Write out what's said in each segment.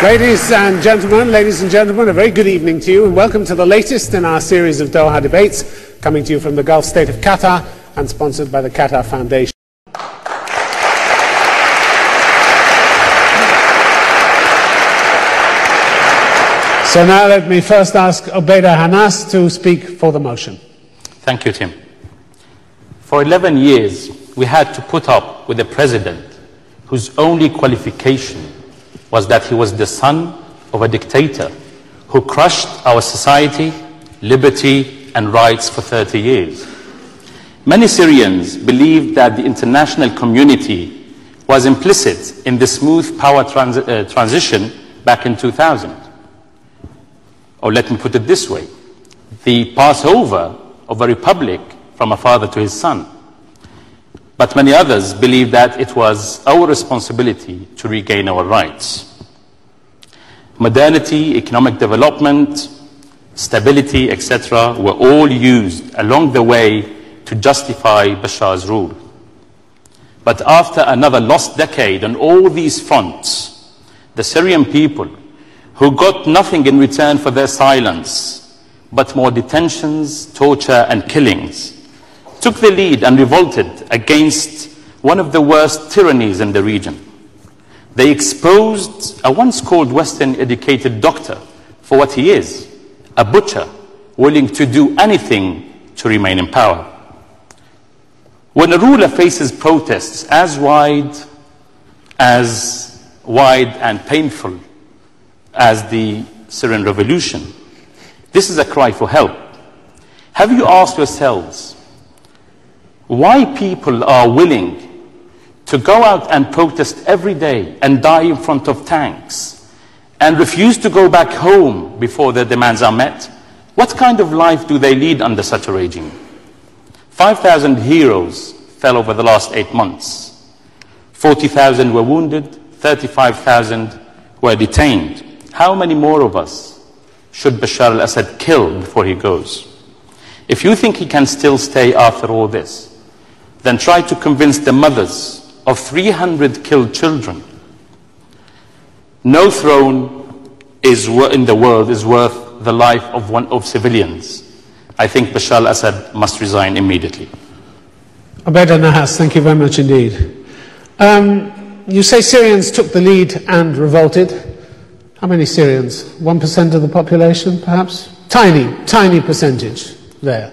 Ladies and gentlemen, a very good evening to you and welcome to the latest in our series of Doha Debates, coming to you from the Gulf state of Qatar and sponsored by the Qatar Foundation. So now let me first ask Obaida Hanas to speak for the motion. Thank you, Tim. For 11 years, we had to put up with a president whose only qualification was that he was the son of a dictator who crushed our society, liberty and rights for 30 years. Many Syrians believed that the international community was implicit in the smooth power transition back in 2000. Or let me put it this way, the passover of a republic from a father to his son. But many others believe that it was our responsibility to regain our rights. Modernity, economic development, stability, etc. were all used along the way to justify Bashar's rule. But after another lost decade on all these fronts, the Syrian people, who got nothing in return for their silence, but more detentions, torture and killings, took the lead and revolted against one of the worst tyrannies in the region. They exposed a once called Western educated doctor for what he is, a butcher willing to do anything to remain in power. When a ruler faces protests as wide and painful as the Syrian revolution, this is a cry for help. Have you asked yourselves why people are willing to go out and protest every day and die in front of tanks and refuse to go back home before their demands are met? What kind of life do they lead under such a regime? 5,000 heroes fell over the last 8 months. 40,000 were wounded, 35,000 were detained. How many more of us should Bashar al-Assad kill before he goes? If you think he can still stay after all this, then try to convince the mothers of 300 killed children. No throne in the world is worth the life of civilians. I think Bashar al-Assad must resign immediately. Obaida Nahas, thank you very much indeed. You say Syrians took the lead and revolted. How many Syrians? 1% of the population, perhaps? Tiny percentage there.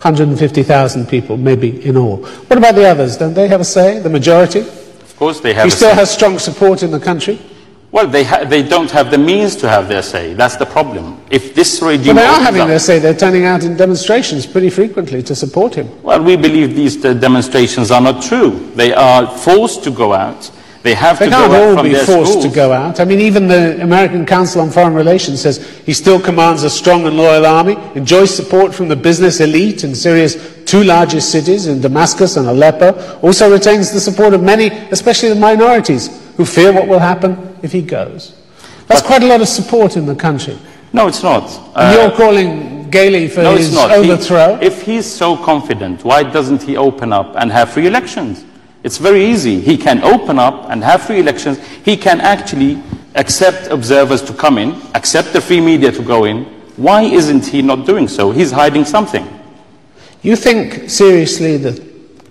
150,000 people, maybe, in all. What about the others? Don't they have a say, the majority? Of course they have a say. He still has strong support in the country? Well, they don't have the means to have their say. That's the problem. If this regime... But they are having their say. They're turning out in demonstrations pretty frequently to support him. Well, we believe these demonstrations are not true. They are forced to go out. They have to go out from their schools. They can't all be forced to go out. I mean, even the American Council on Foreign Relations says he still commands a strong and loyal army, enjoys support from the business elite in Syria's 2 largest cities, in Damascus and Aleppo, also retains the support of many, especially the minorities, who fear what will happen if he goes. That's quite a lot of support in the country. No, it's not. You're calling gaily for his overthrow? If he's so confident, why doesn't he open up and have free elections? It's very easy. He can open up and have free elections. He can actually accept observers to come in, accept the free media to go in. Why isn't he not doing so? He's hiding something. You think seriously that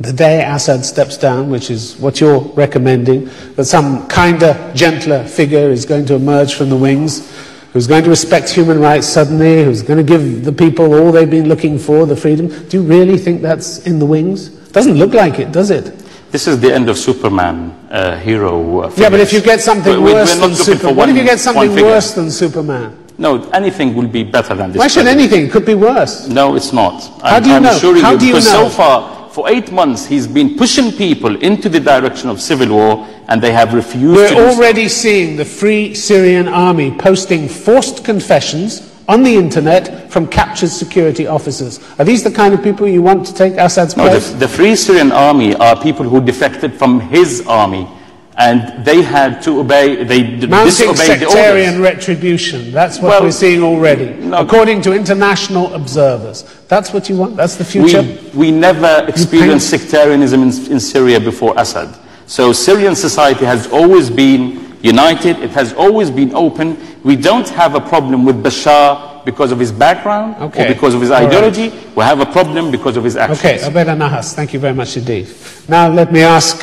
the day Assad steps down, which is what you're recommending, that some kinder, gentler figure is going to emerge from the wings, who's going to respect human rights suddenly, who's going to give the people all they've been looking for, the freedom? Do you really think that's in the wings? Doesn't look like it, does it? This is the end of Superman, hero figures. Yeah, but if you get something worse than Superman, what if you get something worse than Superman? No, anything will be better than this. Why should anything? It could be worse. No, it's not. How do you know? How do you know? Because so far, for 8 months, he's been pushing people into the direction of civil war, and they have refused to do so. We're already seeing the Free Syrian Army posting forced confessions on the internet from captured security officers. Are these the kind of people you want to take Assad's place? No, the Free Syrian Army are people who defected from his army, and they had to obey, they disobeyed the orders. Mounting sectarian retribution, that's what we're seeing already, according to international observers. That's what you want? That's the future? We never experienced sectarianism in Syria before Assad. So Syrian society has always been united. It has always been open. We don't have a problem with Bashar because of his background or because of his ideology. Right. We have a problem because of his actions. Okay, Abeda Nahas, thank you very much indeed. Now let me ask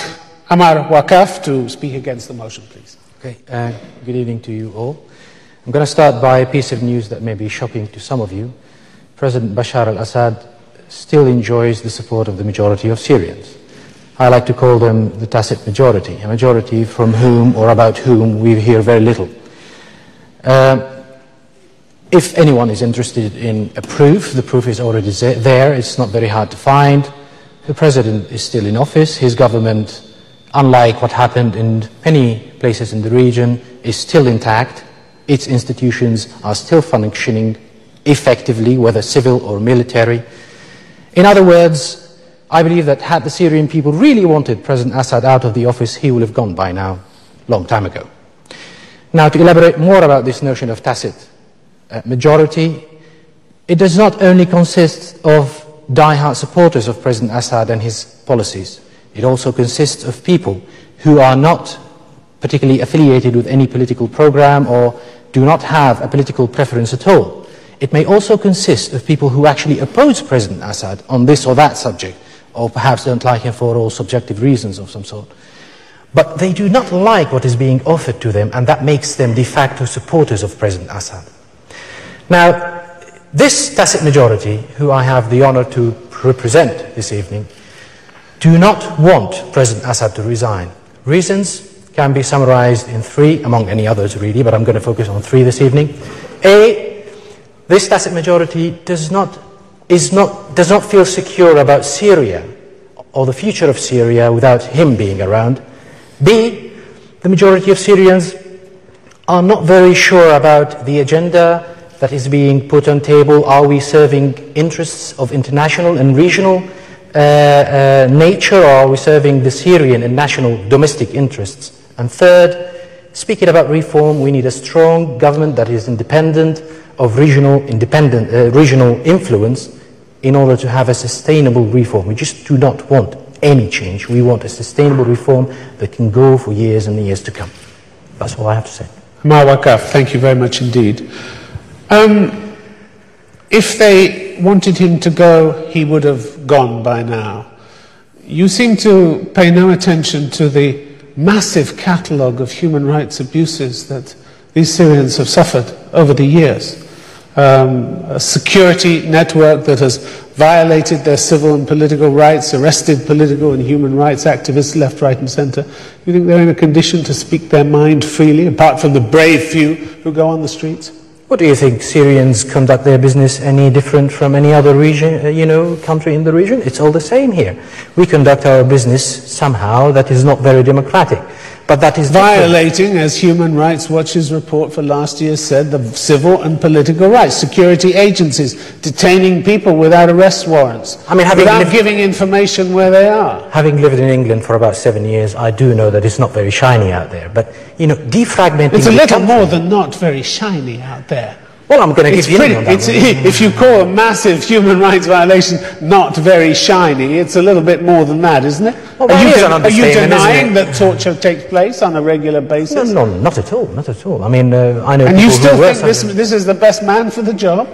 Amar Wakaf to speak against the motion, please. Okay, good evening to you all. I'm going to start by a piece of news that may be shocking to some of you. President Bashar al-Assad still enjoys the support of the majority of Syrians. I like to call them the tacit majority, a majority from whom or about whom we hear very little. If anyone is interested in a proof, the proof is already there. It's not very hard to find. The president is still in office. His government, unlike what happened in many places in the region, is still intact. Its institutions are still functioning effectively, whether civil or military. In other words, I believe that had the Syrian people really wanted President Assad out of the office, he would have gone by now, long time ago. Now, to elaborate more about this notion of tacit majority, it does not only consist of die-hard supporters of President Assad and his policies. It also consists of people who are not particularly affiliated with any political program or do not have a political preference at all. It may also consist of people who actually oppose President Assad on this or that subject, or perhaps don't like him for all subjective reasons of some sort. But they do not like what is being offered to them, and that makes them de facto supporters of President Assad. Now, this tacit majority, who I have the honor to represent this evening, do not want President Assad to resign. Reasons can be summarized in three, among any others really, but I'm going to focus on three this evening. A, this tacit majority does not feel secure about Syria or the future of Syria without him being around. B, the majority of Syrians are not very sure about the agenda that is being put on table. Are we serving interests of international and regional nature, or are we serving the Syrian and national domestic interests? And third, speaking about reform, we need a strong government that is independent of regional influence in order to have a sustainable reform. We just do not want any change. We want a sustainable reform that can go for years and years to come. That's all I have to say. Amar Wakaf, thank you very much indeed. If they wanted him to go, he would have gone by now. You seem to pay no attention to the massive catalogue of human rights abuses that these Syrians have suffered over the years. A security network that has violated their civil and political rights, arrested political and human rights activists left, right and centre. You think they're in a condition to speak their mind freely, apart from the brave few who go on the streets? What do you think? Syrians conduct their business any different from any other region, country in the region? It's all the same here. We conduct our business somehow that is not very democratic. But that is violating, as Human Rights Watch's report for last year said, the civil and political rights. Security agencies detaining people without arrest warrants, without giving information where they are. Having lived in England for about 7 years, I do know that it's not very shiny out there. But, defragmenting... It's a little more than not very shiny out there. Well, I'm going to give you on that one. If you call a massive human rights violation not very shiny, it's a little bit more than that, isn't it? Well, are you denying that torture takes place on a regular basis? No, not at all, not at all. I mean, I know. And you still think this is the best man for the job?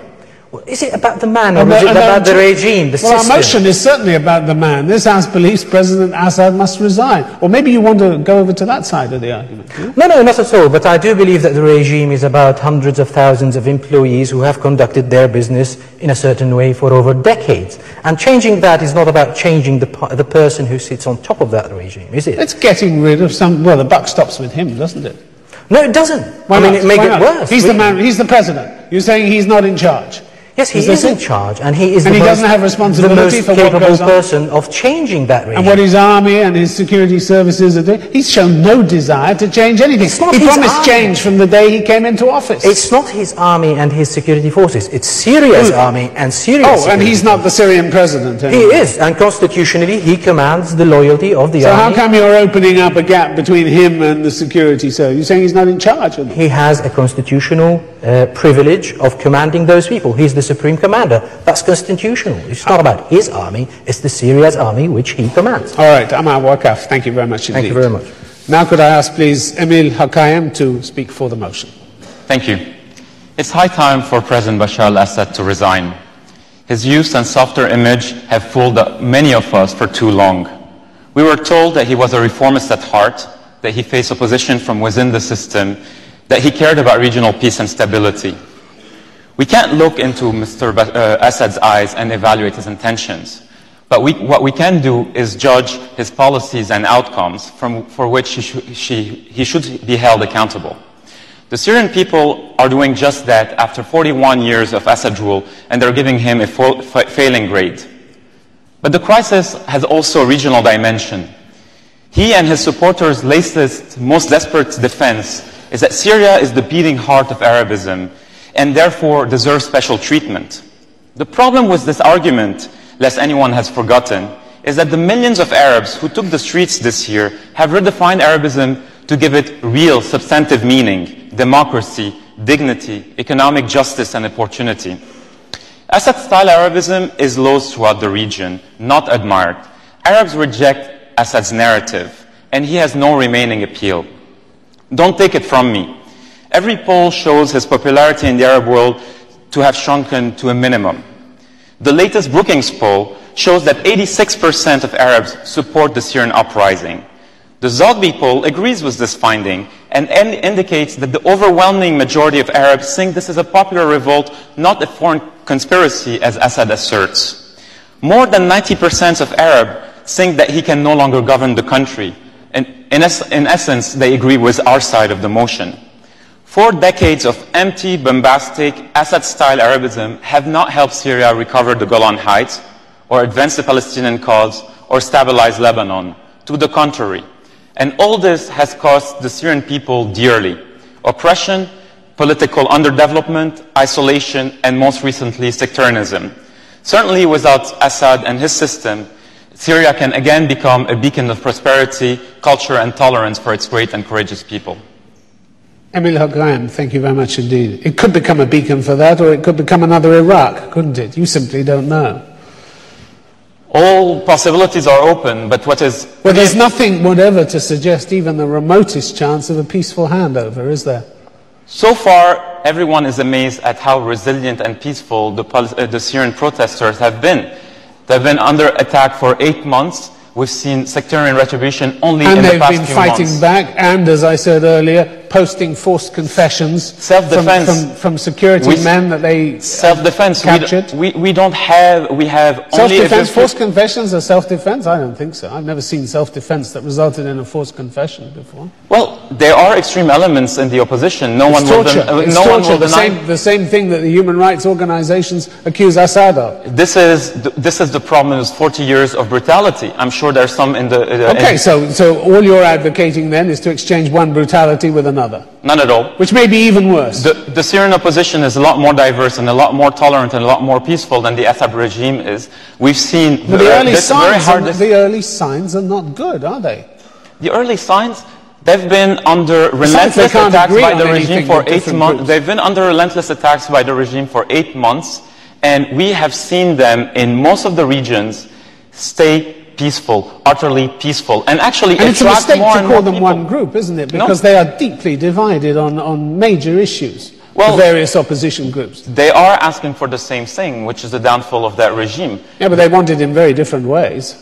Well, is it about the man, or is it about the regime, the system? Well, our motion is certainly about the man. This House believes President Assad must resign. Or maybe you want to go over to that side of the argument. No, not at all. But I do believe that the regime is about hundreds of thousands of employees who have conducted their business in a certain way for over decades. And changing that is not about changing the person who sits on top of that regime, is it? It's getting rid of some... Well, the buck stops with him, doesn't it? No, it doesn't. Why not? It may get worse. He's the man. He's the president. You're saying he's not in charge. Yes, he is in charge, and he is the most capable person of changing that regime. And what his army and his security services are doing, he's shown no desire to change anything. He promised change from the day he came into office. It's not his army and his security forces. It's Syria's army and Syria's security and he's not the Syrian president anymore. He is, and constitutionally he commands the loyalty of the army. So how come you're opening up a gap between him and the security service? You're saying he's not in charge of them? He has a constitutional privilege of commanding those people. He's the supreme commander. That's constitutional. It's not about his army, it's the Syria's army which he commands. All right, Amar Wakaf, thank you very much indeed. Thank you very much. Now could I ask, please, Emil Hakayem to speak for the motion. Thank you. It's high time for President Bashar al-Assad to resign. His youth and softer image have fooled many of us for too long. We were told that he was a reformist at heart, that he faced opposition from within the system, that he cared about regional peace and stability. We can't look into Mr. Assad's eyes and evaluate his intentions. But what we can do is judge his policies and outcomes for which he should be held accountable. The Syrian people are doing just that after 41 years of Assad rule, and they're giving him a failing grade. But the crisis has also a regional dimension. He and his supporters' latest, most desperate defense is that Syria is the beating heart of Arabism and therefore deserves special treatment. The problem with this argument, lest anyone has forgotten, is that the millions of Arabs who took the streets this year have redefined Arabism to give it real, substantive meaning, democracy, dignity, economic justice, and opportunity. Assad-style Arabism is loathed throughout the region, not admired. Arabs reject Assad's narrative, and he has no remaining appeal. Don't take it from me. Every poll shows his popularity in the Arab world to have shrunken to a minimum. The latest Brookings poll shows that 86% of Arabs support the Syrian uprising. The Zogby poll agrees with this finding and indicates that the overwhelming majority of Arabs think this is a popular revolt, not a foreign conspiracy, as Assad asserts. More than 90% of Arabs think that he can no longer govern the country. And in essence, they agree with our side of the motion. 4 decades of empty, bombastic, Assad-style Arabism have not helped Syria recover the Golan Heights, or advance the Palestinian cause, or stabilize Lebanon. To the contrary. And all this has cost the Syrian people dearly. Oppression, political underdevelopment, isolation, and most recently, sectarianism. Certainly without Assad and his system, Syria can again become a beacon of prosperity, culture, and tolerance for its great and courageous people. Emil Hakayem, thank you very much indeed. It could become a beacon for that, or it could become another Iraq, couldn't it? You simply don't know. All possibilities are open, but what is... Well, there's nothing whatever to suggest even the remotest chance of a peaceful handover, is there? So far, everyone is amazed at how resilient and peaceful the Syrian protesters have been. They've been under attack for 8 months. We've seen sectarian retribution only in the past few months. And they've been fighting back, and as I said earlier, posting forced confessions from security men that they captured. We have only self-defense. Forced confessions are self-defense? I don't think so. I've never seen self-defense that resulted in a forced confession before. Well, there are extreme elements in the opposition. No one will deny. The same thing that the human rights organizations accuse Assad of. This is the problem. Is 40 years of brutality. I'm sure there's some in the. Okay, so all you're advocating then is to exchange one brutality with another. None at all. Which may be even worse. The Syrian opposition is a lot more diverse and a lot more tolerant and a lot more peaceful than the Assad regime is. We've seen the early signs are not good, are they? The early signs, they've been under relentless attacks by the regime for 8 months. They've been under relentless attacks by the regime for 8 months, and we have seen them in most of the regions stay peaceful, utterly peaceful, and actually it's a mistake to call them one group, isn't it? Because they are deeply divided on major issues. The various opposition groups. They are asking for the same thing, which is the downfall of that regime. Yeah, but they want it in very different ways.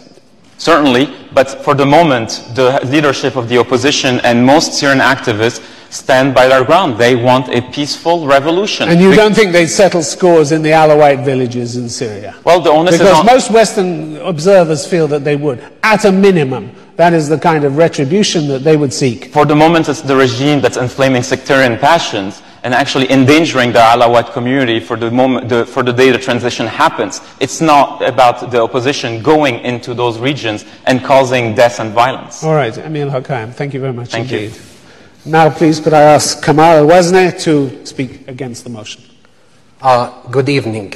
Certainly, but for the moment, the leadership of the opposition and most Syrian activists stand by their ground. They want a peaceful revolution. And you don't think they'd settle scores in the Alawite villages in Syria? Well, the onus is on... Because most Western observers feel that they would. At a minimum, that is the kind of retribution that they would seek. For the moment, it's the regime that's inflaming sectarian passions and actually endangering the Alawite community for the day the transition happens. It's not about the opposition going into those regions and causing death and violence. All right, Emil Hakayem, thank you very much indeed. Thank you. Now, please, could I ask Kamal Al-Wazne to speak against the motion? Good evening.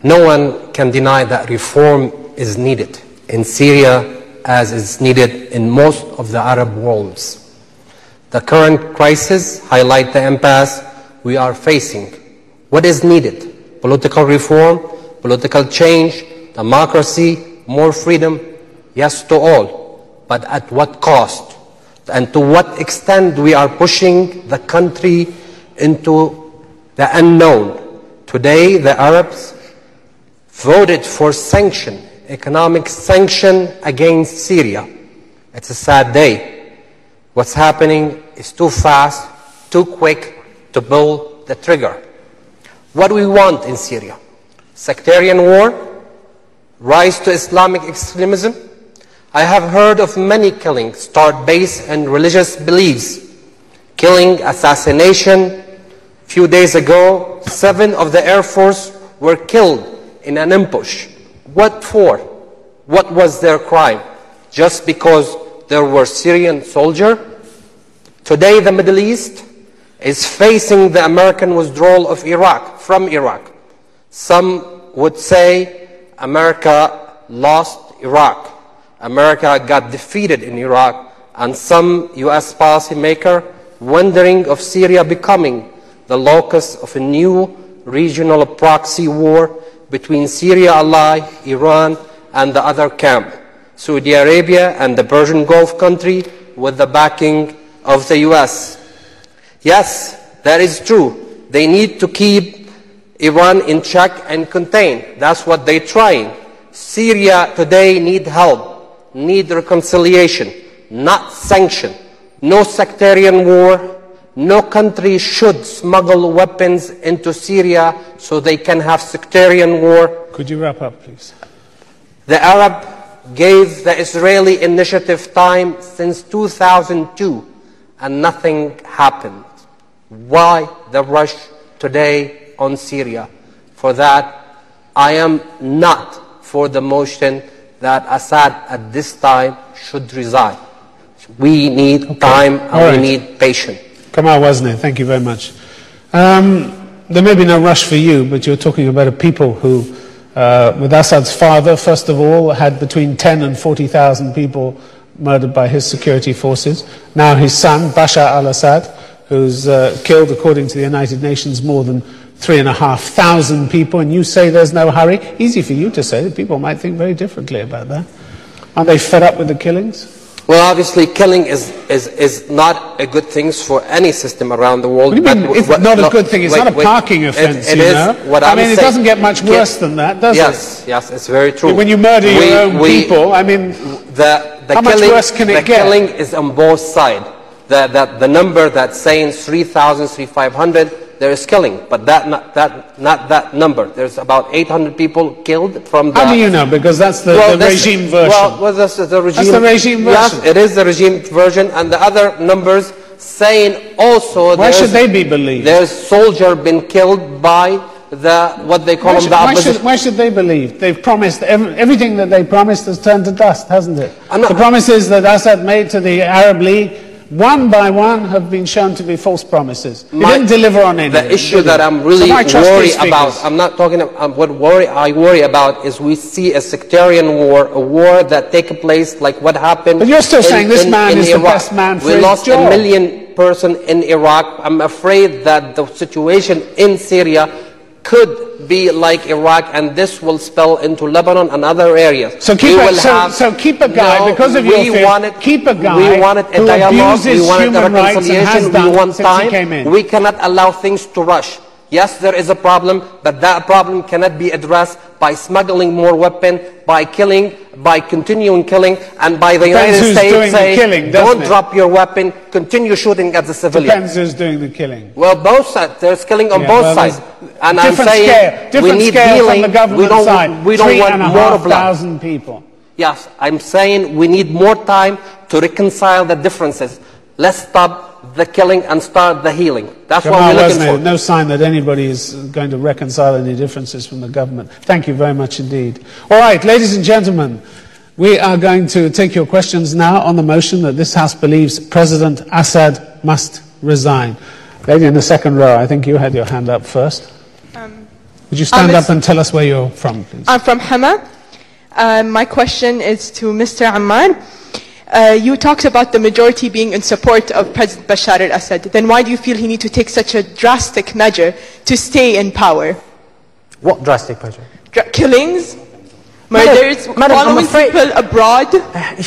No one can deny that reform is needed in Syria as is needed in most of the Arab worlds. The current crisis highlights the impasse we are facing. What is needed? Political reform, political change, democracy, more freedom, yes to all. but at what cost? And to what extent we are pushing the country into the unknown. Today, the Arabs voted for sanction, economic sanction against Syria. It's a sad day. What's happening is too fast, too quick to pull the trigger. What do we want in Syria? Sectarian war? Rise to Islamic extremism? I have heard of many killings start based on religious beliefs. Killing, assassination. A few days ago, 7 of the Air Force were killed in an ambush. What for? What was their crime? Just because there were Syrian soldiers? Today, the Middle East is facing the American withdrawal of Iraq, from Iraq. Some would say America lost Iraq. America got defeated in Iraq, and some US policymakers wondering of Syria becoming the locus of a new regional proxy war between Syria ally, Iran, and the other camp, Saudi Arabia and the Persian Gulf country, with the backing of the US. Yes, that is true. They need to keep Iran in check and contain. That's what they're trying. Syria today need help. Need reconciliation, not sanction. No sectarian war. No country should smuggle weapons into Syria so they can have sectarian war. Could you wrap up, please? The Arab gave the Israeli initiative time since 2002, and nothing happened. Why the rush today on Syria? For that, I am not for the motion that Assad at this time should resign. We need time and we need patience. Kamal Wasne, thank you very much. There may be no rush for you, but you're talking about a people who, with Assad's father, first of all, had between 10 and 40,000 people murdered by his security forces. Now his son, Bashar al-Assad, who's killed, according to the United Nations, more than 3,500 people, and you say there's no hurry. Easy for you to say. People might think very differently about that. Aren't they fed up with the killings? Well, obviously, killing is not a good thing for any system around the world. What do you mean it's not a good thing? It's not a parking offence, it is. What I mean, it doesn't get much worse than that, does it? Yes, it's very true. When you murder your own people, I mean, how much worse can it get? The killing is on both sides. The number that's saying 3,000, 3,500, there is killing, but not that number. There's about 800 people killed from the... How do you know? Because that's the regime version. Well, that's the regime. That's the regime version. Yes, it is the regime version, and the other numbers saying also... Why should they be believed? There's soldier been killed by what they call the opposition. Why should they believe? They've promised, everything that they promised has turned to dust, hasn't it? The promises that Assad made to the Arab League, one by one, have been shown to be false promises. He didn't deliver on any. The issue that I'm really worried about, I'm not talking about what I worry about is we see a sectarian war, a war that takes place like what happened. But you're still saying this man is the best man for his job. We lost 1 million persons in Iraq. I'm afraid that the situation in Syria could be like Iraq, and this will spill into Lebanon and other areas. So keep a guy, because of your fear, keep a guy we wanted a dialogue, we wanted a reconciliation, we want time. We cannot allow things to rush. Yes, there is a problem, but that problem cannot be addressed by smuggling more weapons, by killing, by continuing killing, and by the United States saying, don't drop your weapon, continue shooting at the civilians. Depends who's doing the killing. Well, both sides. There's killing on both sides. And I'm saying we need healing. We don't want more blood. 3,500 people. Yes, I'm saying we need more time to reconcile the differences. Let's stop the killing and start the healing. That's what we're looking for. No sign that anybody is going to reconcile any differences from the government. Thank you very much indeed. All right, ladies and gentlemen, we are going to take your questions now on the motion that this House believes President Assad must resign. Lady in the second row, I think you had your hand up first. Would you stand up and tell us where you're from, please? I'm from Hama. My question is to Mr. Ammar. You talked about the majority being in support of President Bashar al-Assad. Then why do you feel he needs to take such a drastic measure to stay in power? What drastic measure? Killings, Murders, Madam, I'm following afraid- people abroad.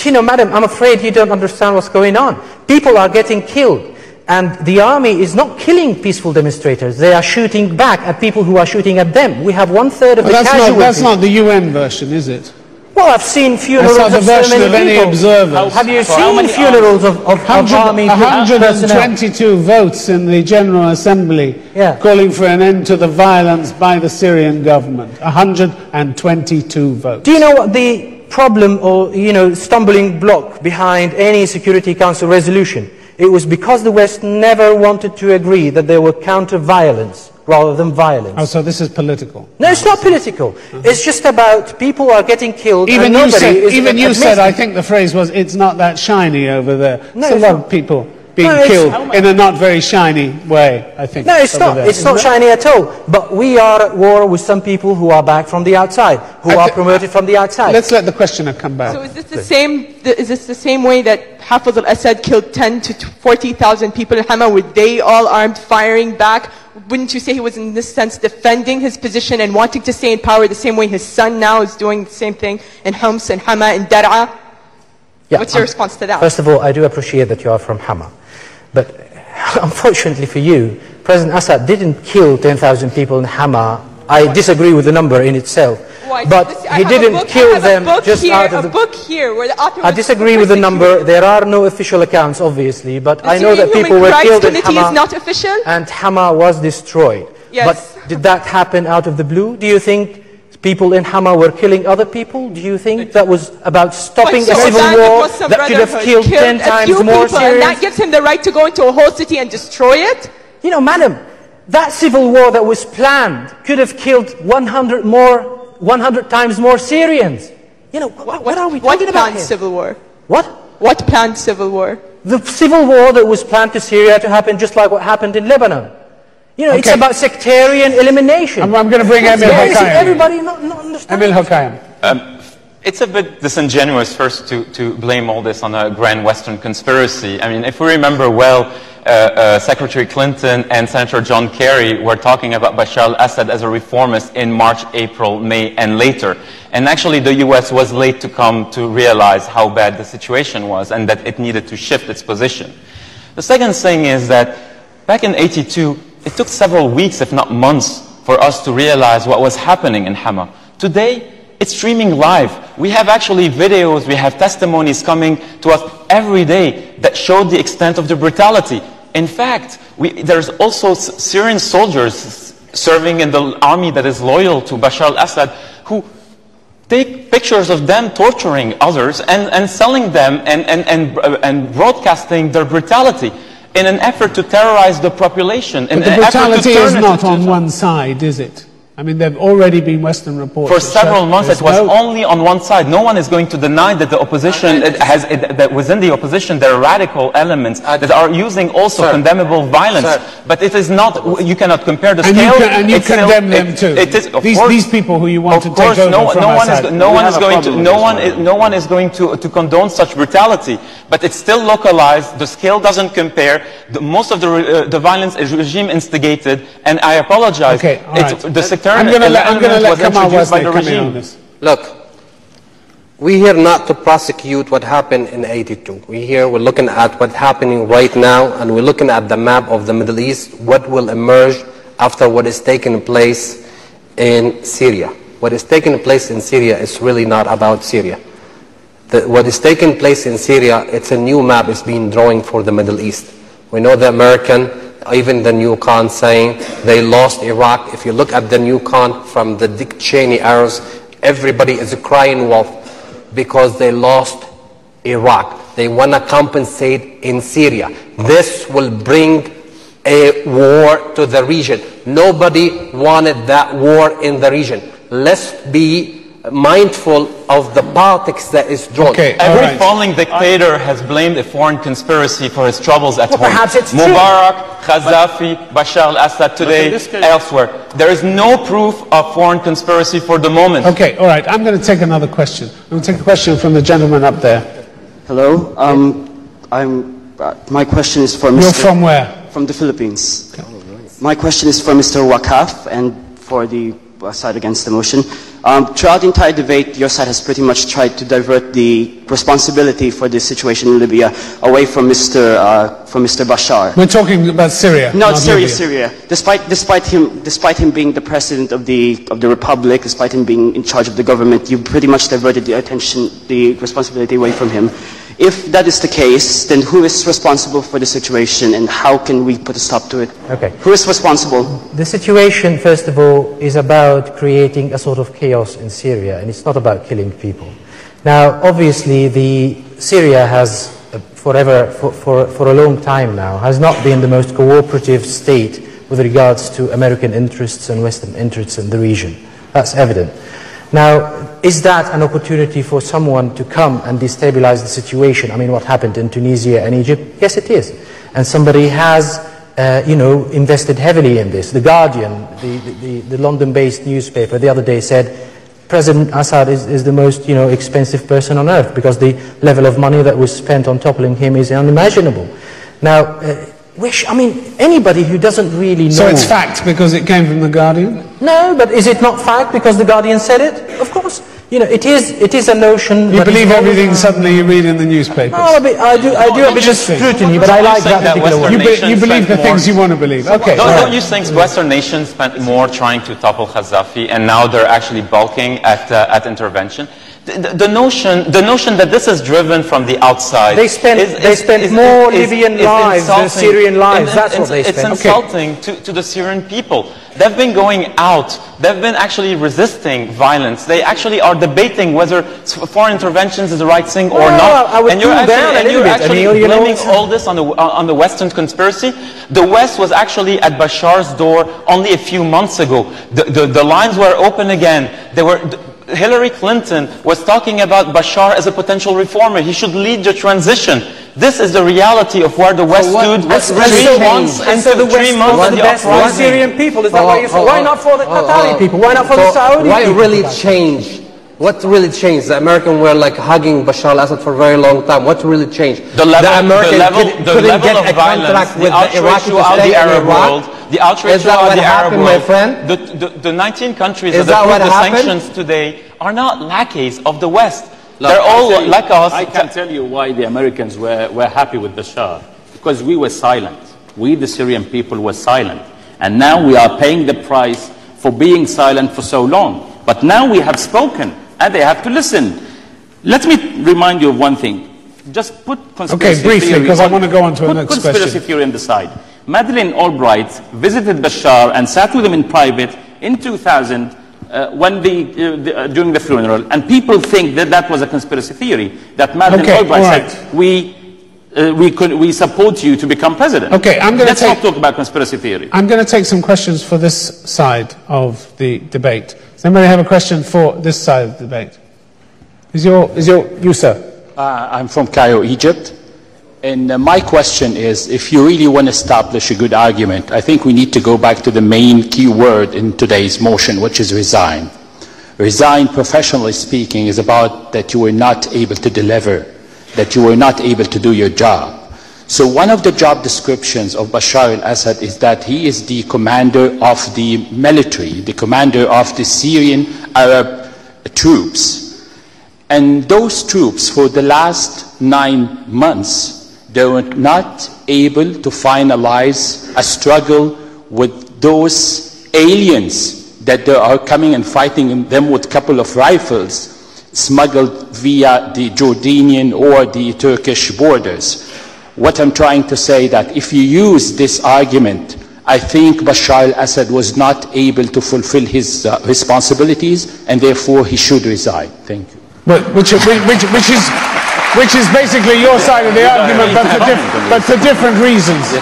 You know, madam, I'm afraid you don't understand what's going on. People are getting killed. And the army is not killing peaceful demonstrators. They are shooting back at people who are shooting at them. We have 1/3 of the casualties. That's not the UN version, is it? Well, I've seen funerals That's not the of so version many of any people. observers. Have you For how seen many funerals of army personnel? 122 votes in the General Assembly Yeah. calling for an end to the violence by the Syrian government. 122 votes. Do you know what the problem or, stumbling block behind any Security Council resolution? It was because the West never wanted to agree that there were counter-violence rather than violence. Oh, so this is political. No, it's not political. It's just about people are getting killed Even and you nobody said, is even you admitting- said, I think the phrase was, it's not that shiny over there. No, It's a it's lot not. of people being No, it's- killed in a not very shiny way, I think. No, it's over not. there, It's not isn't it? shiny at all. But we are at war with some people who are back from the outside, who are promoted from the outside. Let's let the questioner come back. So is this the same way that Hafiz al-Assad killed 10 to 40,000 people in Hama? Were they all armed, firing back? Wouldn't you say he was in this sense defending his position and wanting to stay in power the same way his son now is doing the same thing in Homs and Hama and Dar'a? Yeah, What's your response to that? First of all, I do appreciate that you are from Hama. But unfortunately for you, President Assad didn't kill 10,000 people in Hama. I disagree with the number in itself. Why? But I he have a didn't book- kill I have a them book just here, out of the... a book here where the author I was disagree with the number. persecuted. There are no official accounts, obviously. But The I know that Syrian people Human were Rights killed in Committee Hama. is not official? And Hama was destroyed. Yes. But did that happen out of the blue? Do you think people in Hama were killing other people? Do you think that was about stopping a But civil Sudan, war Muslim that could have Brotherhood killed 10 a times few more people, and that Syrians? gives him the right to go into a whole city and destroy it? You know, madam, that civil war that was planned could have killed 100 times more Syrians. You know, what are we talking about planned here? civil war? What? What planned civil war? The civil war that was planned to Syria to happen just like what happened in Lebanon. You know, it's Okay. about sectarian elimination. I'm going to bring Emil Why is Hokayan. everybody not understanding? Emil Hokayan. It's a bit disingenuous first to blame all this on a grand Western conspiracy. I mean, if we remember well, Secretary Clinton and Senator John Kerry were talking about Bashar al-Assad as a reformist in March, April, May, and later. And actually, the U.S. was late to come to realize how bad the situation was and that it needed to shift its position. The second thing is that back in '82, it took several weeks, if not months, for us to realize what was happening in Hama. Today, it's streaming live. We have actually videos, we have testimonies coming to us every day that show the extent of the brutality. In fact, there's also Syrian soldiers serving in the army that is loyal to Bashar al-Assad who take pictures of them torturing others and selling them and broadcasting their brutality in an effort to terrorize the population. But the brutality is not on one side, is it? I mean, there have already been Western reports. For several months, it was only on one side. No one is going to deny that the opposition, that within the opposition, there are radical elements that are using also condemnable violence. But it is not, you cannot compare the scale. And you condemn them too. It is, of these people who you want to take over from Assad. No one is going to condone such brutality. But it's still localized. The scale doesn't compare. Most of the violence is regime instigated. And I apologize. Okay, all right. I'm going to let Kamal Wesley come in on this. Look, we're here not to prosecute what happened in '82. We're looking at what's happening right now, and we're looking at the map of the Middle East, what will emerge after what is taking place in Syria. What is taking place in Syria is really not about Syria. What is taking place in Syria, it's a new map is being drawn for the Middle East. We know the American, even the new con saying they lost Iraq. If you look at the new con from the Dick Cheney eras, everybody is crying wolf because they lost Iraq. They want to compensate in Syria. This will bring a war to the region. Nobody wanted that war in the region. Let's be mindful of the politics that is drawn. Okay, every falling dictator has blamed a foreign conspiracy for his troubles at home. Perhaps it's true. Mubarak, Gaddafi, Bashar al-Assad today, elsewhere. There is no proof of foreign conspiracy for the moment. Okay, all right. I'm going to take another question. I'm going to take a question from the gentleman up there. Hello. My question is for Mr. You're from where? From the Philippines. Okay. My question is for Mr. Wakaf and for the side against the motion. Throughout the entire debate, your side has pretty much tried to divert the responsibility for the situation in Libya away from Mr. Bashar. We're talking about Syria. No, not Syria, Libya. Syria. Despite him being the president of the republic, despite him being in charge of the government, you pretty much diverted the responsibility away from him. If that is the case, then who is responsible for the situation and how can we put a stop to it? Okay. Who is responsible? The situation, first of all, is about creating a sort of chaos in Syria, and it's not about killing people. Now, obviously, Syria has, for a long time now, has not been the most cooperative state with regards to American interests and Western interests in the region. That's evident. Now, is that an opportunity for someone to come and destabilize the situation? I mean, what happened in Tunisia and Egypt? Yes, it is. And somebody has, invested heavily in this. The Guardian, the London-based newspaper, the other day said, President Assad is the most, expensive person on earth because the level of money that was spent on toppling him is unimaginable. Now, anybody who doesn't really know... So it's fact because it came from the Guardian? No, but is it not fact because the Guardian said it? Of course. It is a notion... You believe everything suddenly you read in the newspapers? No, I do a bit of scrutiny, but I like that particular one. You believe the things you want to believe. Okay. Don't you think Western nations spent more trying to topple Gaddafi and now they're actually balking at intervention? The notion that this is driven from the outside. They spent more Libyan lives than Syrian lives. That's what they spent. It's insulting to the Syrian people. They've been going out. They've been actually resisting violence. They actually are debating whether foreign interventions is the right thing or not. And you're actually blaming all this on the Western conspiracy. The West was actually at Bashar's door only a few months ago. The lines were open again. Hillary Clinton was talking about Bashar as a potential reformer. He should lead the transition. This is the reality of where the West stood 3 months into 3 months of the best for the Syrian people. Is that why you say? Why not for the Qatari people? Why not for the Saudi people? Why really change? What really changed? The Americans were like hugging Bashar al-Assad for a very long time. What really changed? The level of violence, the outrage throughout the Arab world, the outrage throughout the Arab world. The 19 countries that approved the sanctions today are not lackeys of the West. They're all like us. I can tell you why the Americans were happy with Bashar. Because we were silent. We, the Syrian people, were silent. And now we are paying the price for being silent for so long. But now we have spoken. And they have to listen. Let me remind you of one thing. Just put conspiracy theory... Okay, briefly, because I want to go on to the next question. Put conspiracy theory on the side. Madeleine Albright visited Bashar and sat with him in private in 2000 during the funeral. And people think that that was a conspiracy theory. That Madeleine Albright said, we support you to become president. Okay, Let's not talk about conspiracy theory. I'm going to take some questions for this side of the debate. Does anybody have a question for this side of the debate? You, sir? I'm from Cairo, Egypt. And my question is, if you really want to establish a good argument, I think we need to go back to the main key word in today's motion, which is resign. Resign, professionally speaking, is about that you were not able to deliver, that you were not able to do your job. So one of the job descriptions of Bashar al-Assad is that he is the commander of the military, the commander of the Syrian Arab troops. And those troops, for the last 9 months, they were not able to finalize a struggle with those aliens that they are coming and fighting them with a couple of rifles smuggled via the Jordanian or the Turkish borders. What I'm trying to say that if you use this argument, I think Bashar al-Assad was not able to fulfill his responsibilities, and therefore he should resign. Thank you. Which is basically your side of the argument, but for different reasons.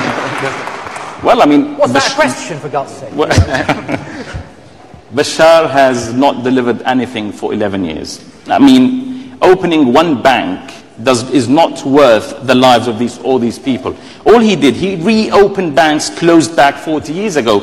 Well, I mean... What's that question, for God's sake? Bashar has not delivered anything for 11 years. I mean, opening one bank is not worth the lives of all these people. All he did, he reopened banks closed back 40 years ago.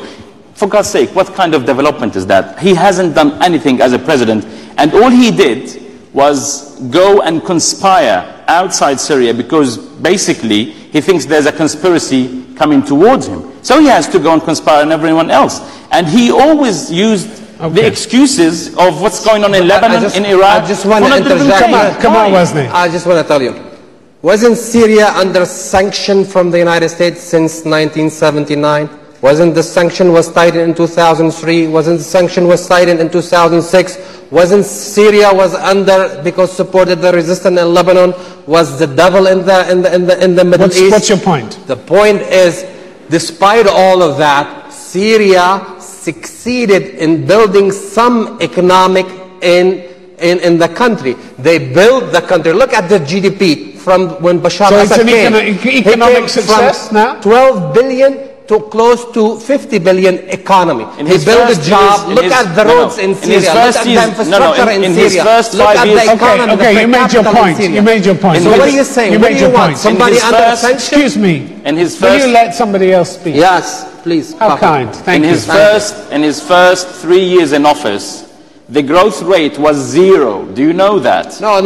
For God's sake, what kind of development is that? He hasn't done anything as a president, and all he did was go and conspire outside Syria because basically he thinks there's a conspiracy coming towards him. So he has to go and conspire on everyone else. And he always used the excuses of what's going on in Lebanon, in Iraq. I just want to interject. Come on, Wesley. I just want to tell you. Wasn't Syria under sanction from the United States since 1979? Wasn't the sanction was tightened in 2003? Wasn't the sanction was tightened in 2006? Wasn't Syria was under because supported the resistance in Lebanon? Was the devil in the Middle East? What's your point? The point is, despite all of that, Syria succeeded in building some economic in the country. They built the country. Look at the GDP from when Bashar Assad came. Economic success now? 12 billion to close to 50 billion economy. He built a job. Look at the roads in Syria. Look at the infrastructure in Syria. Look at the economy. Okay, you made your point. You made your point. So what are you saying? What do you want? Somebody under sanction? Excuse me. Will you let somebody else speak? Yes, please. How kind. Thank you. In his first 3 years in office, the growth rate was 0. Do you know that? No,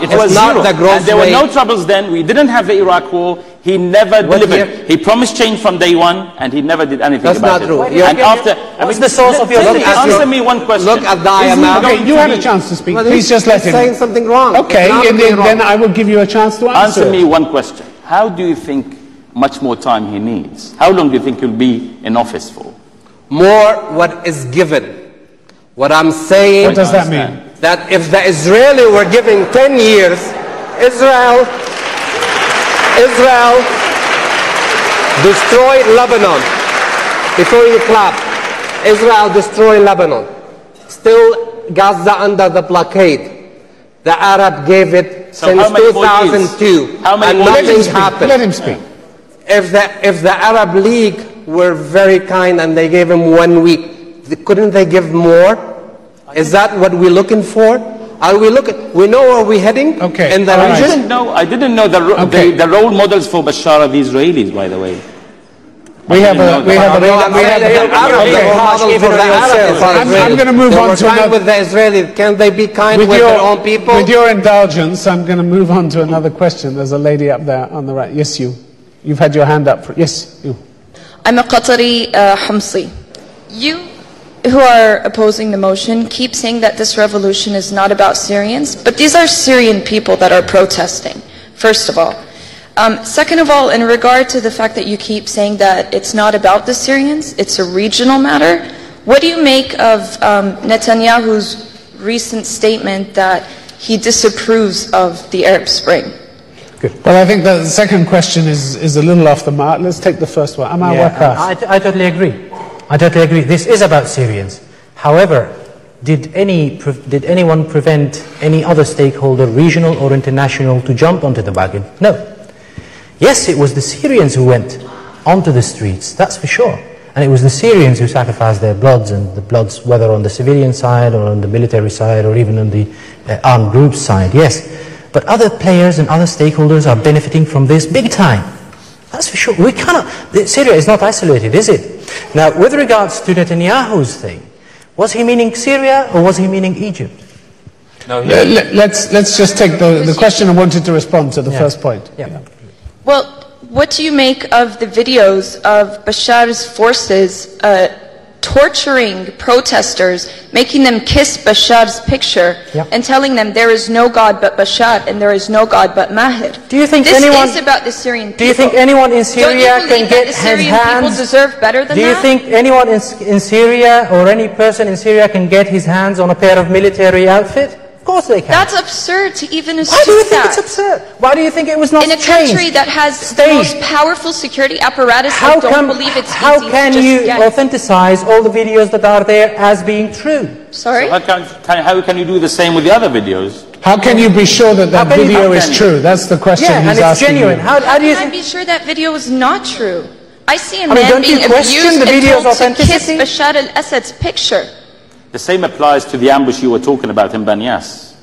it was 0. The growth and there were no troubles then. We didn't have the Iraq war. He never delivered. He promised change from day one, and he never did anything about it. That's not true. And after, what's the source of your answer me one question. Look at the IMF. Okay, you had a chance to speak. Please just let him. He's saying something wrong. Okay, and then I will give you a chance to answer. Answer me one question. How do you think much more time he needs? How long do you think he'll be in office for? More what is given. What I'm saying... What does that mean? That if the Israeli were giving 10 years, Israel destroyed Lebanon. Before you clap, Israel destroyed Lebanon. Still Gaza under the blockade. The Arab gave it since 2002. How many and nothing happened. Let him speak. If the Arab League were very kind and they gave him 1 week, couldn't they give more? Is that what we're looking for? Are we looking? We know where we're heading. Okay. In the region. I didn't know the role models for Bashar are the Israelis, by the way. I'm going to move on to another. With the Israelis, can they be kind with their own people? With your indulgence, I'm going to move on to another question. There's a lady up there on the right. Yes, you. You've had your hand up. Yes, you. I'm a Qatari Hamsi. You who are opposing the motion keep saying that this revolution is not about Syrians, but these are Syrian people that are protesting, first of all. Second of all, in regard to the fact that you keep saying that it's not about the Syrians, it's a regional matter, what do you make of Netanyahu's recent statement that he disapproves of the Arab Spring? Good. Well, I think the second question is a little off the mark. Let's take the first one. I totally agree. I totally agree. This is about Syrians. However, did anyone prevent any other stakeholder, regional or international, to jump onto the wagon? No. Yes, it was the Syrians who went onto the streets, that's for sure. And it was the Syrians who sacrificed their bloods, and the bloods, whether on the civilian side or on the military side or even on the armed groups side, yes. But other players and other stakeholders are benefiting from this big time. That's for sure. We cannot. Syria is not isolated, is it? Now, with regards to Netanyahu's thing, was he meaning Syria or was he meaning Egypt? No. Let's just take the question I wanted to respond to the first point. Yeah. Well, what do you make of the videos of Bashar's forces torturing protesters, making them kiss Bashar's picture, and telling them there is no God but Bashar and there is no God but Mahir? Do you think this is about the Syrian people? Do you think anyone in Syria can get his hands? Don't you believe that the Syrian people deserve better than that? Do you think anyone in Syria or any person in Syria can get his hands on a pair of military outfit? Of course they can. That's absurd to even assume that. Why do you think it's absurd? Why do you think it was not in a country that has the most powerful security apparatus? I don't believe it's easy to just How can you authenticize all the videos that are there as being true? Sorry? So how can you do the same with the other videos? How can you be sure that that video is true? That's the question he's asking. Yeah, and it's genuine. How do you think? Be sure that video is not true? I see a man being abused the video's and told to kiss Bashar al-Assad's picture. The same applies to the ambush you were talking about in Banyas.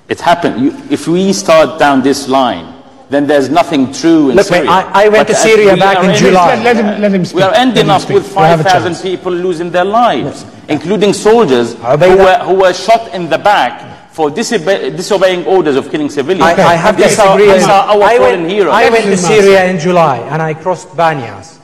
It happened. If we start down this line, then there's nothing true in Syria. I went to Syria back in July. Let him speak. We are ending up with 5,000 people losing their lives, including soldiers who were shot in the back for disobeying orders of killing civilians. I have to disagree. Our fallen heroes. I went to Syria in July and I crossed Banyas.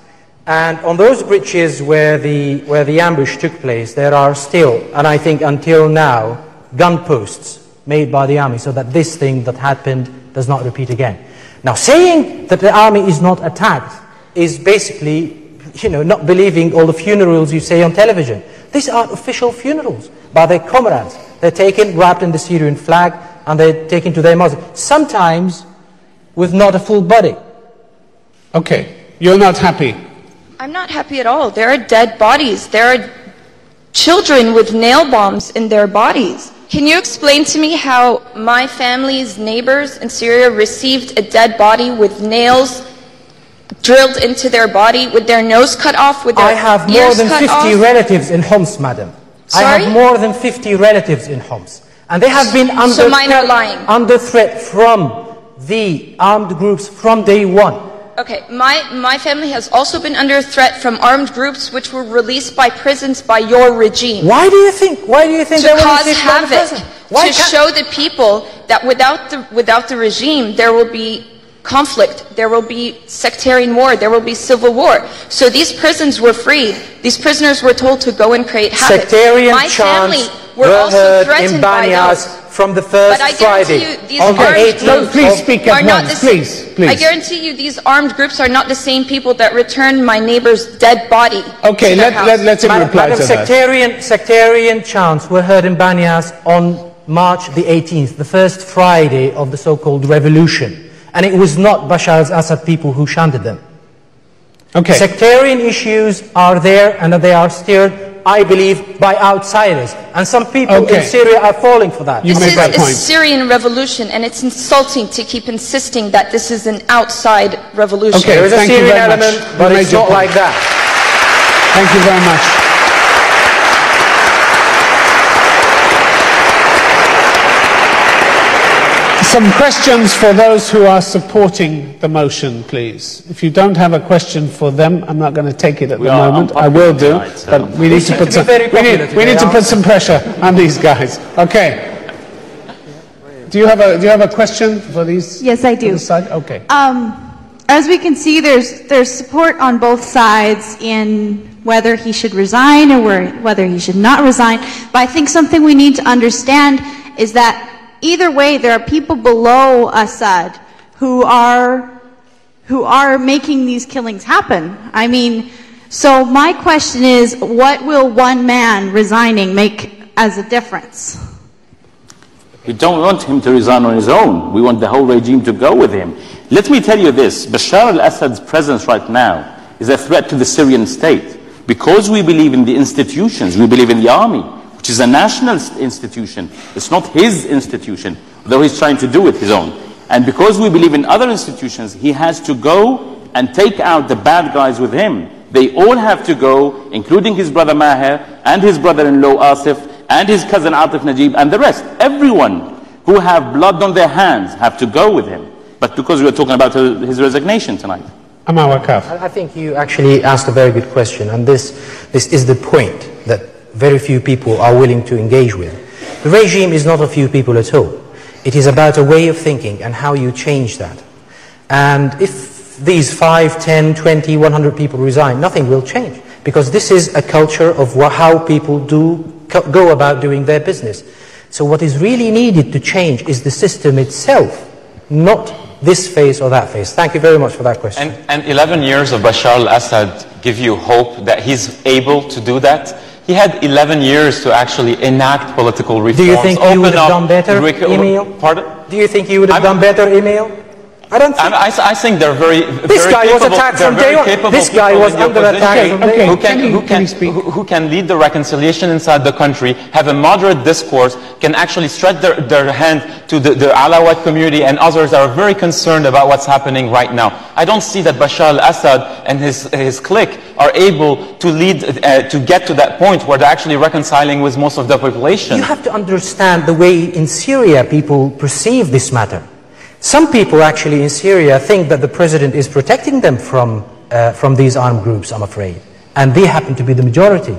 And on those bridges where the ambush took place, there are still, and I think until now, gun posts made by the army so that this thing that happened does not repeat again. Now, saying that the army is not attacked is basically, not believing all the funerals you say on television. These are official funerals by their comrades. They're taken, wrapped in the Syrian flag, and they're taken to their mosque, sometimes with not a full body. Okay, you're not happy. I'm not happy at all. There are dead bodies. There are children with nail bombs in their bodies. Can you explain to me how my family's neighbors in Syria received a dead body with nails drilled into their body, with their nose cut off, with their I have more than 50 relatives in Homs, madam. Sorry? I have more than 50 relatives in Homs. And they have been under threat from the armed groups from day one. Okay, my family has also been under threat from armed groups which were released by prisons by your regime. Why do you think to they were cause released by the prison? havoc, to show the people that without the regime there will be conflict, there will be sectarian war, there will be civil war. So these prisons were freed. These prisoners were told to go and create havoc. Sectarian my family chants were also heard threatened in by Banyas those. from the first But I Friday. guarantee you, these No, please speak at once, please. I guarantee you, these armed groups are not the same people that returned my neighbor's dead body. Okay, let him reply to that. Sectarian chants were heard in Banyas on March the 18th, the first Friday of the so-called revolution. And it was not Bashar al-Assad people who chanted them. Okay. Sectarian issues are there, and they are stirred, I believe, by outsiders. And some people in Syria are falling for that. This is a Syrian revolution, and it's insulting to keep insisting that this is an outside revolution. Okay, there is a Syrian element, but it's not like that. Thank you very much. Some questions for those who are supporting the motion, please. If you don't have a question for them, I'm not going to take it at the moment. I will do, but we need to put some. We need to put some pressure on these guys. Okay. Do you have a question for these? Yes, I do. Okay. As we can see, there's support on both sides in whether he should resign or whether he should not resign. But I think something we need to understand is that either way, there are people below Assad who are making these killings happen. I mean, so my question is, what will one man resigning make as a difference? We don't want him to resign on his own. We want the whole regime to go with him. Let me tell you this, Bashar al-Assad's presence right now is a threat to the Syrian state. Because we believe in the institutions, we believe in the army, which is a national institution. It's not his institution, though he's trying to do it his own. And because we believe in other institutions, he has to go and take out the bad guys with him. They all have to go, including his brother Maher, and his brother-in-law Asif, and his cousin Atif Najib, and the rest. Everyone who have blood on their hands have to go with him. But because we are talking about his resignation tonight. I think you actually asked a very good question, and this is the point that very few people are willing to engage with. The regime is not a few people at all. It is about a way of thinking and how you change that. And if these 5, 10, 20, 100 people resign, nothing will change. Because this is a culture of how people go about doing their business. So what is really needed to change is the system itself, not this phase or that phase. Thank you very much for that question. And 11 years of Bashar al-Assad give you hope that he's able to do that? He had 11 years to actually enact political reforms. Do you think he would have done better, Emil? Pardon? Do you think he would have done better, Emil? I don't think. I think they're This guy was attacked from day one. This guy was under attack from day one. Who can lead the reconciliation inside the country, have a moderate discourse, can actually stretch their hand to the Alawite community and others that are very concerned about what's happening right now. I don't see that Bashar al-Assad and his clique are able to lead, to get to that point where they're actually reconciling with most of the population. You have to understand the way in Syria people perceive this matter. Some people actually in Syria think that the president is protecting them from these armed groups, I'm afraid. And they happen to be the majority.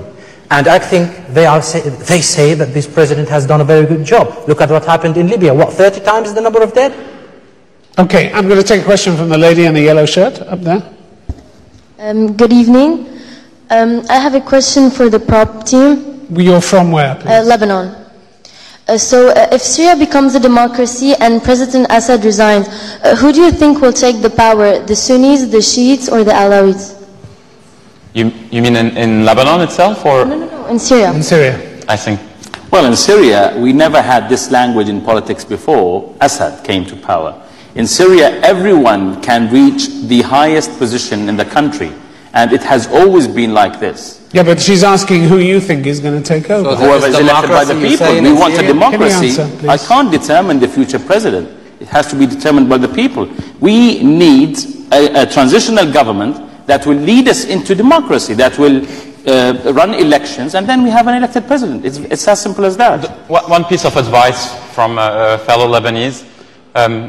And I think they say that this president has done a very good job. Look at what happened in Libya. What, 30 times the number of dead? Okay, I'm going to take a question from the lady in the yellow shirt up there. Good evening. I have a question for the prop team. You're from where, please? Lebanon. So if Syria becomes a democracy and President Assad resigns, who do you think will take the power, the Sunnis, the Shiites, or the Alawites? You mean in Lebanon itself, or? No, in Syria. In Syria. I think. Well, in Syria, we never had this language in politics before Assad came to power. In Syria, everyone can reach the highest position in the country, and it has always been like this. Yeah, but she's asking who you think is going to take over. So whoever is elected by the people. We want a democracy. Can you answer, I can't determine the future president. It has to be determined by the people. We need a transitional government that will lead us into democracy, that will run elections, and then we have an elected president. It's as simple as that. One piece of advice from fellow Lebanese.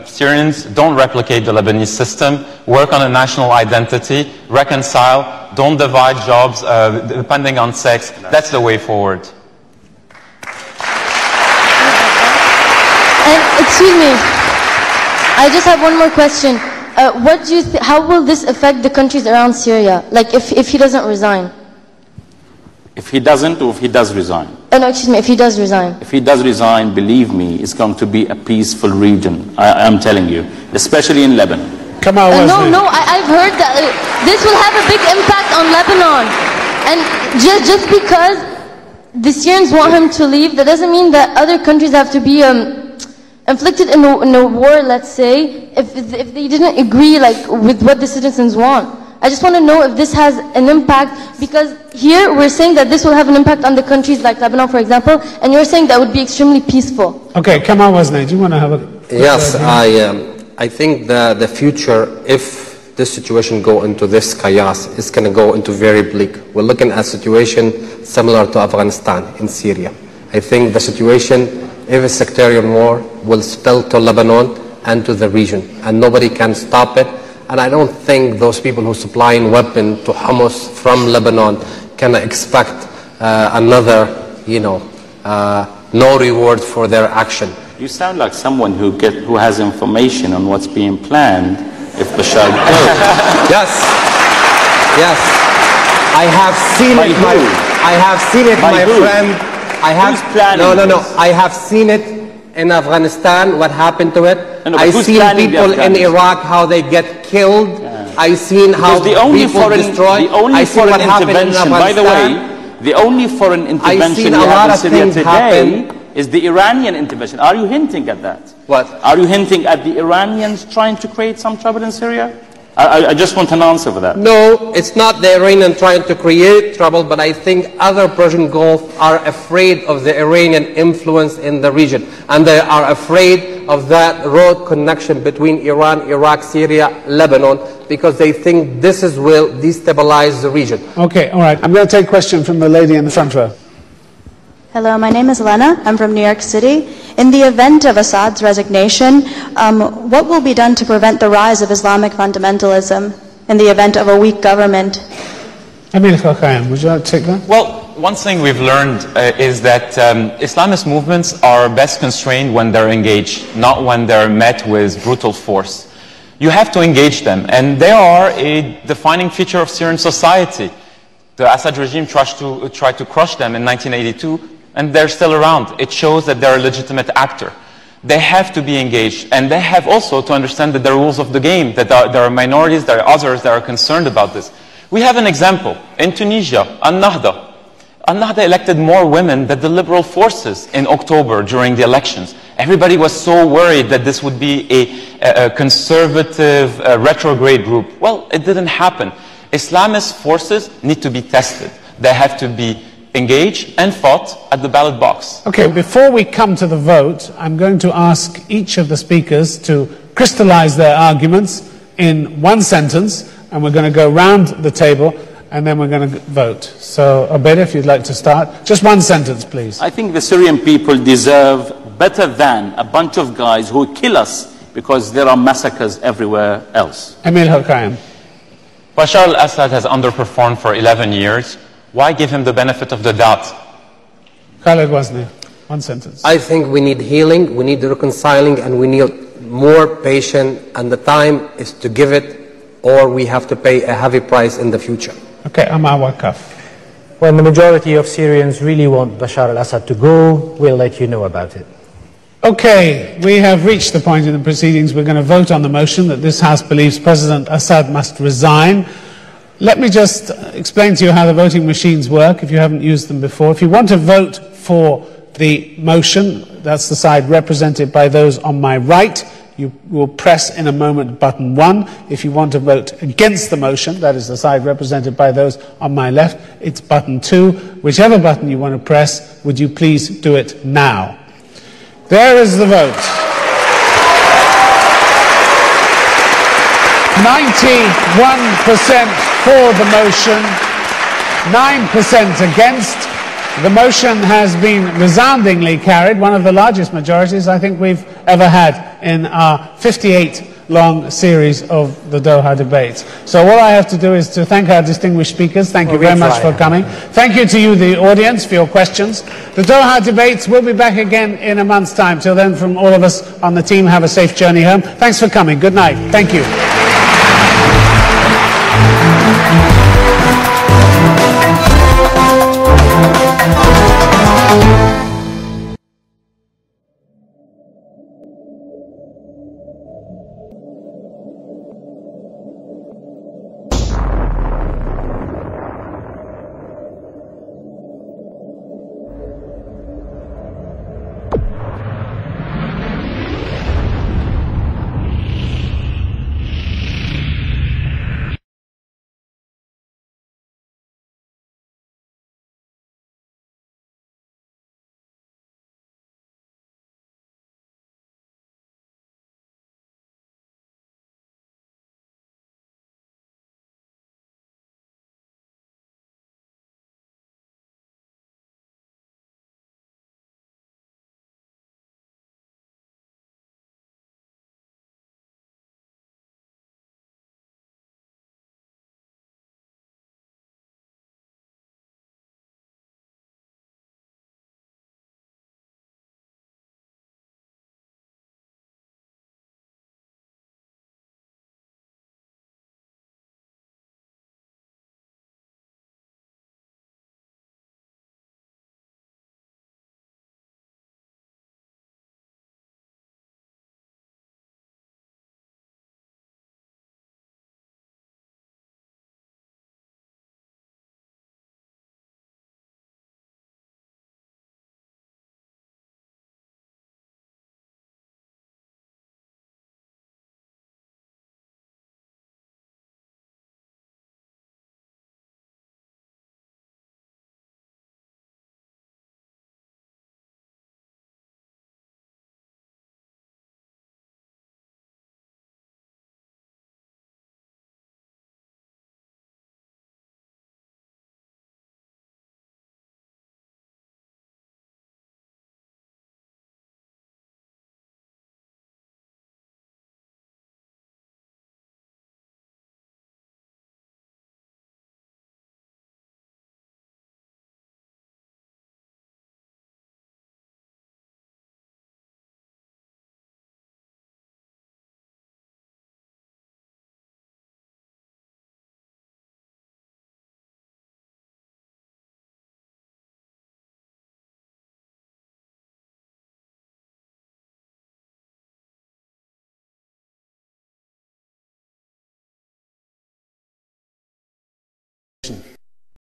Syrians, don't replicate the Lebanese system. Work on a national identity. Reconcile. Don't divide jobs depending on sex. That's the way forward. And excuse me, I just have one more question. What do you how will this affect the countries around Syria? Like if he doesn't resign? If he doesn't, or if he does resign? No, excuse me, if he does resign. If he does resign, believe me, it's going to be a peaceful region. I'm telling you, especially in Lebanon. Come on, no, I've heard that this will have a big impact on Lebanon. And just because the Syrians want him to leave, that doesn't mean that other countries have to be inflicted in a war, let's say, if they didn't agree with what the citizens want. I just want to know if this has an impact, because here we're saying that this will have an impact on the countries like Lebanon, for example, and you're saying that would be extremely peaceful. Okay, Kamal Wasney, do you want to have a... Yes, I think the future, if this situation go into this chaos, is going to go into very bleak. We're looking at a situation similar to Afghanistan in Syria. I think the situation, if a sectarian war, will spill to Lebanon and to the region, and nobody can stop it. And I don't think those people who supplying weapons to Hamas from Lebanon can expect another, no reward for their action. You sound like someone who has information on what's being planned if Bashar goes. Yes. I have seen it. I have seen it, my friend. Who's planning No. I have seen it in Afghanistan, what happened to it. I seen people in Iraq, how they get killed. I seen how people destroy. I see what happened in Afghanistan. By the way, the only foreign intervention we have in Syria today is the Iranian intervention. Are you hinting at that? What? Are you hinting at the Iranians trying to create some trouble in Syria? I just want an answer for that. No, it's not the Iranian trying to create trouble, but I think other Persian Gulf are afraid of the Iranian influence in the region. And they are afraid of that road connection between Iran, Iraq, Syria, Lebanon, because they think this will destabilize the region. Okay, all right. I'm going to take a question from the lady in the front row. Hello, my name is Elena. I'm from New York City. In the event of Assad's resignation, what will be done to prevent the rise of Islamic fundamentalism in the event of a weak government? Amir Khakayam, would you like to take that? Well, one thing we've learned is that Islamist movements are best constrained when they're engaged, not when they're met with brutal force. You have to engage them, and they are a defining feature of Syrian society. The Assad regime tried to crush them in 1982, and they're still around. It shows that they're a legitimate actor. They have to be engaged, and they have also to understand that there are rules of the game, that there are minorities, there are others that are concerned about this. We have an example. In Tunisia, Al-Nahda. Al-Nahda elected more women than the liberal forces in October during the elections. Everybody was so worried that this would be a conservative, retrograde group. Well, it didn't happen. Islamist forces need to be tested. They have to be engaged and fought at the ballot box. Okay, before we come to the vote, I'm going to ask each of the speakers to crystallize their arguments in one sentence, and we're going to go round the table, and then we're going to vote. So, Abed, if you'd like to start. Just one sentence, please. I think the Syrian people deserve better than a bunch of guys who kill us because there are massacres everywhere else. Emil Hakayem. Bashar al-Assad has underperformed for 11 years. Why give him the benefit of the doubt? Khaled Wasni, one sentence. I think we need healing, we need reconciling, and we need more patience, and the time is to give it or we have to pay a heavy price in the future. Okay, Amar Wakaf. When the majority of Syrians really want Bashar al-Assad to go, we'll let you know about it. Okay, we have reached the point in the proceedings. We're going to vote on the motion that this House believes President Assad must resign. Let me just explain to you how the voting machines work, if you haven't used them before. If you want to vote for the motion, that's the side represented by those on my right, you will press in a moment button 1. If you want to vote against the motion, that is the side represented by those on my left, it's button 2. Whichever button you want to press, would you please do it now? There is the vote. 91% for the motion, 9% against. The motion has been resoundingly carried, one of the largest majorities I think we've ever had in our 58-long series of the Doha Debates. So all I have to do is to thank our distinguished speakers. Thank you very much for coming. Thank you to you, the audience, for your questions. The Doha Debates will be back again in a month's time. Till then, from all of us on the team, have a safe journey home. Thanks for coming. Good night. Thank you.